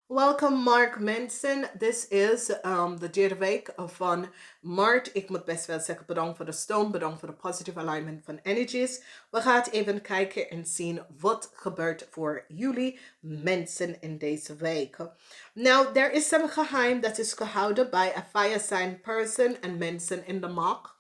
Welcome Mark mensen. This is de derde week van maart. Ik moet best wel zeggen bedankt voor de steun, bedankt voor de positive alignment van energies. We gaan even kijken en zien wat gebeurt voor jullie mensen in deze week. Nou, er is een geheim dat is gehouden bij een fire sign person en mensen in de maag.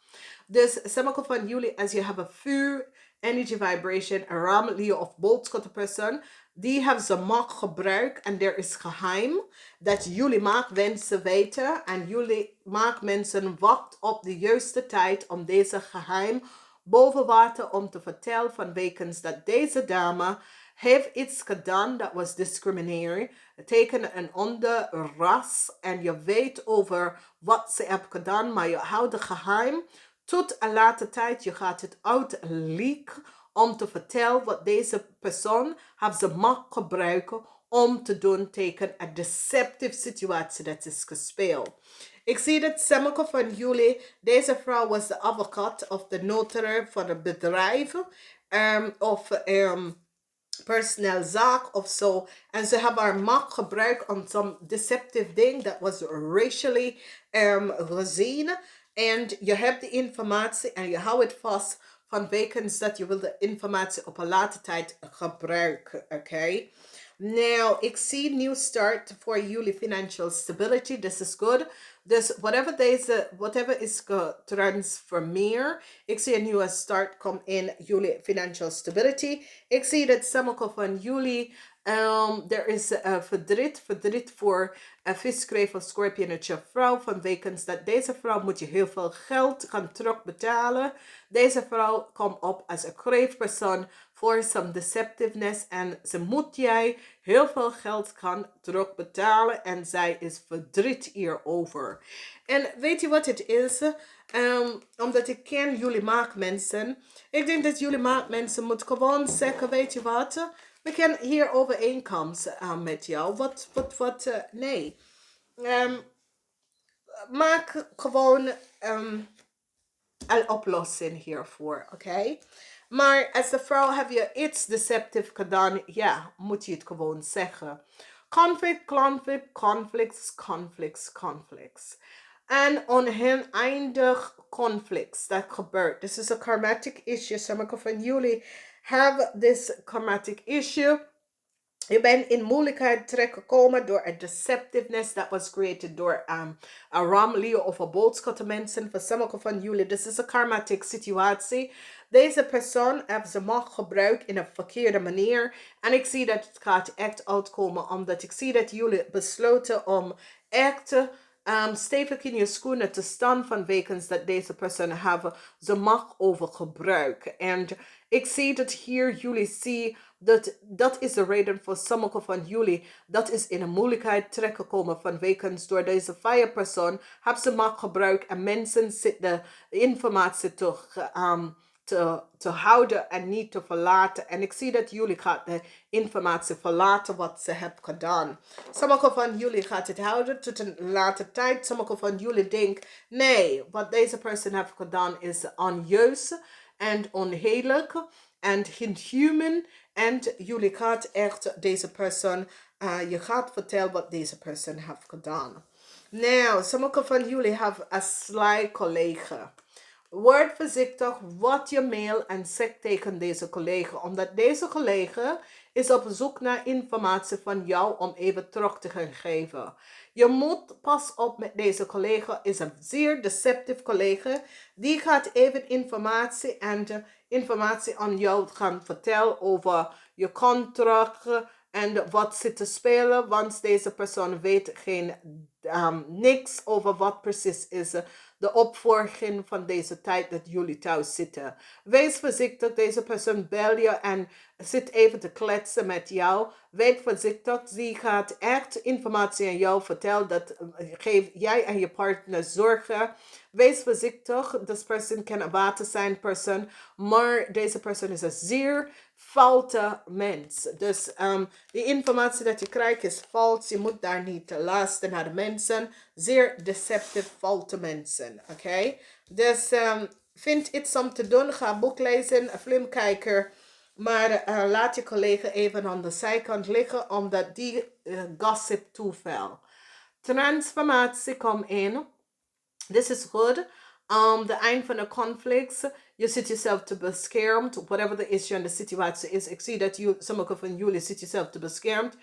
Dus sommige van jullie, als je hebt een vuur, energy vibration, een ram, Leo of boldskotte person, die hebben ze mag gebruikt en er is geheim dat jullie maak wensen weten en jullie maak mensen wacht op de juiste tijd om deze geheim boven water om te vertellen van wekens dat deze dame heeft iets gedaan dat was discrimineren, teken een ander ras en je weet over wat ze heeft gedaan, maar je houdt het geheim tot een later tijd. Je gaat het uit leak om te vertellen wat deze persoon heeft ze mag gebruiken om te doen tegen een deceptive situatie dat is gespeeld. Ik zie dat sommige van jullie, deze vrouw was de advocaat of de notary voor het bedrijf of personeel zaak of zo. En ze hebben haar macht gebruikt om some deceptive ding dat was racially gezien. En je hebt de informatie en je houdt het vast van wekens dat je wil de informatie op een later tijd gebruiken. Oké? Nou, ik zie new start voor jullie financial stability. This is good. Dus whatever is getransformeerd. Ik zie een nieuwe start komt in jullie financial stability. Ik zie dat sommige van jullie er is verdriet voor een viskreef of scorpionetje vrouw. Van wekens dat deze vrouw moet je heel veel geld gaan terugbetalen. Deze vrouw komt op als een kreefpersoon voor some deceptiveness. En ze moet jij heel veel geld gaan terugbetalen. En zij is verdriet hierover. En weet je wat het is? Omdat ik ken jullie maakmensen. Ik denk dat jullie maakmensen moeten gewoon zeggen, weet je wat? We kunnen hier overeenkomst met jou. Nee. Maak gewoon een oplossing hiervoor, oké? Maar als de vrouw heb je iets deceptief gedaan, ja, moet je het gewoon zeggen. Conflicts. En oneindig conflicts dat gebeurt. This is a karmatic issue. Sommige van jullie have this karmatic issue. Je bent in moeilijkheid terechtgekomen door een deceptiveness that was created door een ram, Leo of een boodschap mensen. Voor sommige van jullie, dit is een karmatic situatie. Deze persoon heeft ze macht gebruikt in een verkeerde manier. En ik zie dat het gaat echt uitkomen, omdat ik zie dat jullie besloten om echt stevig in je schoenen te staan van wekens dat deze persoon hebben ze macht over gebruiken. En ik zie dat hier jullie zien dat is de reden voor sommige van jullie. Dat is in een moeilijkheid terechtgekomen van wekens door deze firepersoon. Hebben ze macht gebruikt en mensen zitten de informatie te houden en niet te verlaten. En ik zie dat jullie gaat de informatie verlaten wat ze hebben gedaan. Sommige van jullie gaat het houden tot een later tijd. Sommige van jullie denken, nee, wat deze persoon heeft gedaan is onjuist en onheerlijk en inhuman. En jullie gaat echt deze persoon, je gaat vertellen wat deze persoon heeft gedaan. Nou, sommige van jullie hebben een sly collega. Word voorzichtig wat je mail en zeg tegen deze collega. Omdat deze collega is op zoek naar informatie van jou om even terug te gaan geven. Je moet pas op met deze collega. Is een zeer deceptieve collega. Die gaat even informatie aan jou gaan vertellen over je contract en wat zit te spelen. Want deze persoon weet geen niks over wat precies is de opvolging van deze tijd dat jullie thuis zitten. Wees voorzichtig, deze persoon bel je en zit even te kletsen met jou. Wees voorzichtig, die gaat echt informatie aan jou vertellen. Dat geeft jij en je partner zorgen. Wees voorzichtig, this person kan een water zijn persoon, maar deze persoon is een zeer foute mens. Dus de informatie dat je krijgt is vals. Je moet daar niet luisteren naar de mensen. Zeer deceptive, foute mensen. Oké? Dus vind iets om te doen. Ga boek lezen, een film kijken. Maar laat je collega even aan de zijkant liggen, omdat die gossip toeval. Transformatie komt in. This is good. The eind van de conflicts. Je zit jezelf te beschermd. Whatever the issue en de situatie is. Ik zie dat sommige van jullie zit jezelf te beschermd.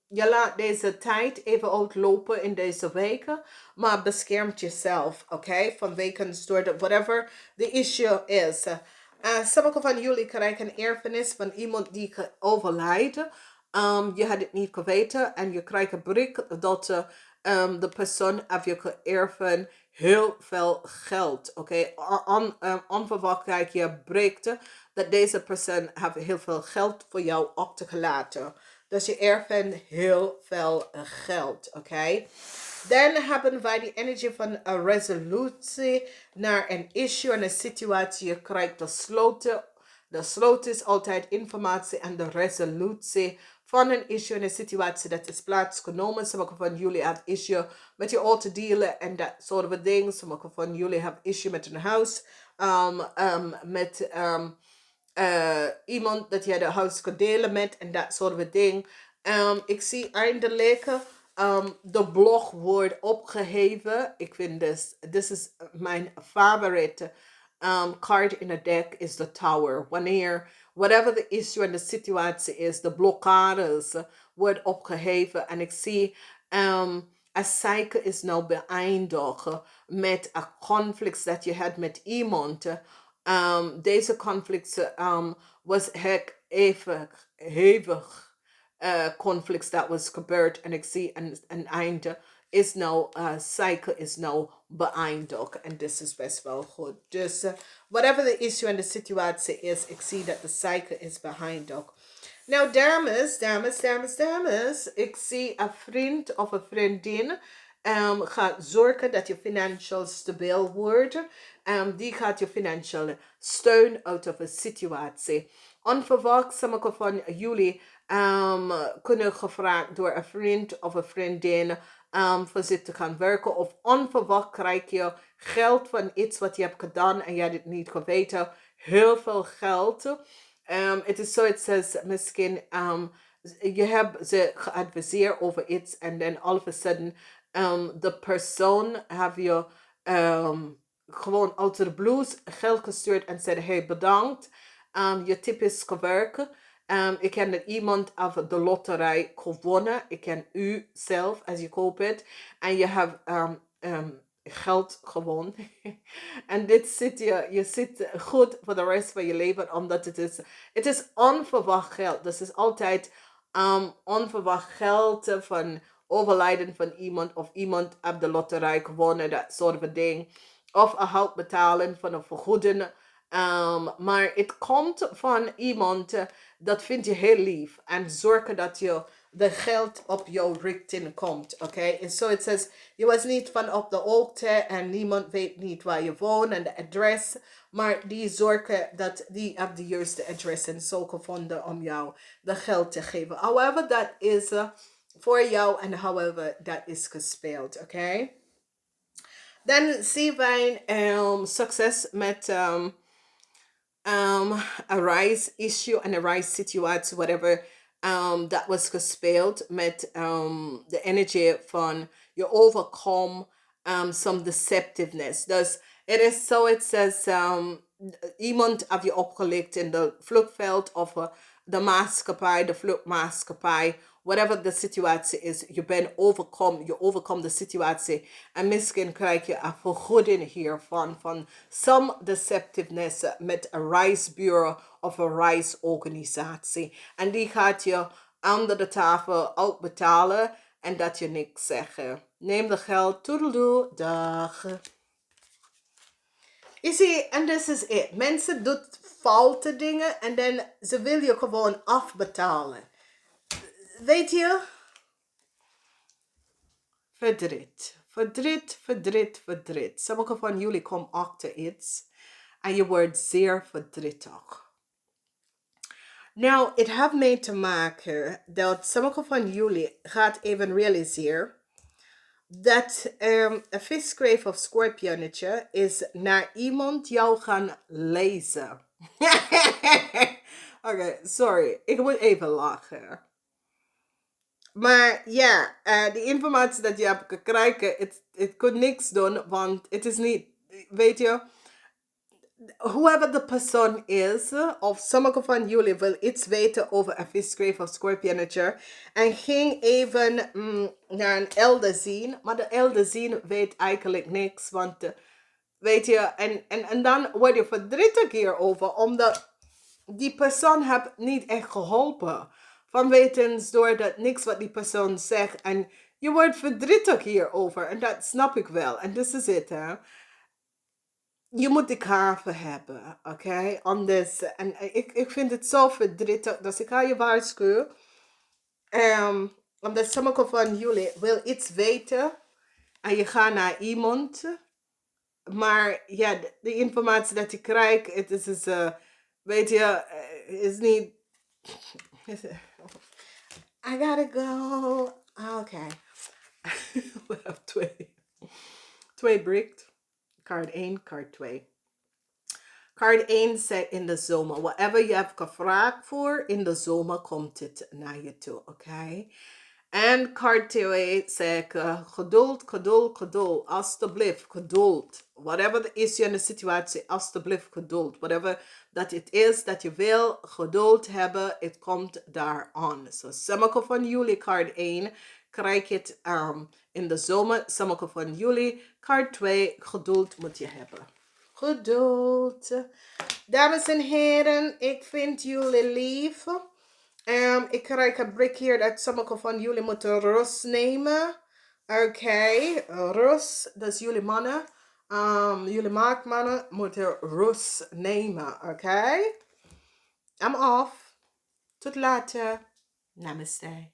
Je laat deze tijd even uitlopen in deze weken. Maar beschermt jezelf. Oké? Vanwege door de whatever the issue is. Sommige van jullie krijgen een erfenis van iemand die overlijdt. Je had het niet geweten. En je krijgt een bericht dat de persoon heeft je geërven heel veel geld. Oké? Onverwacht krijg je bericht dat deze persoon heeft heel veel geld voor jou achtergelaten. Dus je erven heel veel geld. Oké? Dan hebben wij die energie van een resolutie naar een issue en een situatie. Je krijgt de sloten. De sloot is altijd informatie en de resolutie van een issue en een situatie dat is plaatsgenomen. Sommige van jullie hebben issue met je auto dealen en dat soort dingen. Sommige van jullie hebben issue met een huis. Met iemand dat je de huis kan delen met en dat soort dingen. Ik zie eindelijk de blog wordt opgeheven. Ik vind dit is mijn favoriete card in het deck is de Tower. Wanneer, whatever the issue en de situatie is, de blokkades wordt opgeheven. En ik zie een cycle is nou beëindigd met een conflict dat je had met iemand. Deze conflict was hevig conflicts that was gebeurd. En ik zie een einde is nou, cycle is nou beëindigd. En dit is best wel goed. Dus whatever the issue en de situatie is, ik zie dat de cycle is beëindigd. Nou, dames. Ik zie een vriend of een vriendin gaat zorgen dat je financieel stabiel wordt. Die gaat je financiële steun uit of een situatie. Onverwacht, sommige van jullie kunnen gevraagd door een vriend of een vriendin voor ze te gaan werken. Of onverwacht krijg je geld van iets wat je hebt gedaan en je had het niet geweten. Heel veel geld. Het is zo, het says misschien, je hebt ze geadviseerd over iets en dan all of a sudden, de persoon heeft je gewoon uit de blues geld gestuurd en zei, hey, bedankt. Je tip is gewerkt. Ik ken dat iemand af de loterij gewonnen. Ik ken u zelf als je koopt het. En je hebt geld gewonnen. En dit zit je zit goed voor de rest van je leven. Omdat het is onverwacht geld. Dus het is altijd onverwacht geld van overlijden van iemand. Of iemand op de loterij gewonnen. Dat soort van ding. Of een hulp betalen van een vergoeding. Maar het komt van iemand dat vind je heel lief. En zorgen dat je de geld op jouw richting komt. Oké? En zo het says, je was niet van op de hoogte en niemand weet niet waar je woont en de adres. Maar die zorgen dat die op de juiste adres en zo gevonden om jou de geld te geven. However, dat is voor jou en however dat is gespeeld. Oké? Dan zien wij succes met a rise issue and a rise situatie, whatever dat was gespeeld met de energie van je overkom some deceptiveness. Dus het is zo, het says iemand heb je opgelicht in de vluchtveld of de maatschappij, de vluchtmaatschappij, whatever de situatie is, je overkomt de situatie en misschien krijg je een vergoeding hiervan, van some deceptiveness met een reisbureau of een reisorganisatie. En die gaat je onder de tafel uitbetalen en dat je niks zeggen. Neem de geld, toedeloe, dag. Je ziet, en this is it. Mensen doen foute dingen en dan ze wil je gewoon afbetalen. Weet je? Verdriet. Sommige van jullie komen achter iets en je wordt zeer verdrietig. Nou, het heeft mee te maken dat sommige van jullie gaat even realiseren dat een visgrave of scorpionnetje is naar iemand jou gaan lezen. Oké, sorry. Ik moet even lachen. Maar ja, de informatie dat je hebt gekregen, het kon niks doen, want het is niet, weet je, whoever de persoon is, of sommige van jullie wil iets weten over een visschreef of scorpionature, en ging even naar een elder zien, maar de elder zien weet eigenlijk niks, want weet je, en dan word je verdrietig hierover, omdat die persoon heeft niet echt geholpen. Van wetens door dat niks wat die persoon zegt. En je wordt verdrietig hierover. En dat snap ik wel. En this is it, hè. Je moet de gaven hebben, oké? Anders, en ik vind het zo verdrietig. Dus ik ga je waarschuwen. Omdat sommige van jullie wil iets weten. En je gaat naar iemand. Maar ja, de informatie dat je krijgt, het is weet je, is niet. I gotta go. Okay. We hebben twee brikt. Kaart 1, kaart 2. Kaart 1 zegt in de zomer. Whatever je hebt gevraagd voor, in de zomer komt het naar je toe. Oké? En kaart 2 zegt geduld, geduld, geduld. Alsjeblieft, geduld. Whatever the issue in de situatie, alsjeblieft geduld. Whatever dat het is dat je wil, geduld hebben, het komt daar aan. So, sommige van jullie, kaart 1, krijg je het in de zomer. Sommige van jullie, kaart 2, geduld moet je hebben. Geduld. Dames en heren, ik vind jullie lief. Ik krijg een bericht hier dat sommige van jullie moeten rust nemen. Oké, rust. Dat is jullie mannen. Jullie maagdmannen moeten rust nemen. Oké? I'm off. Tot later. Namaste.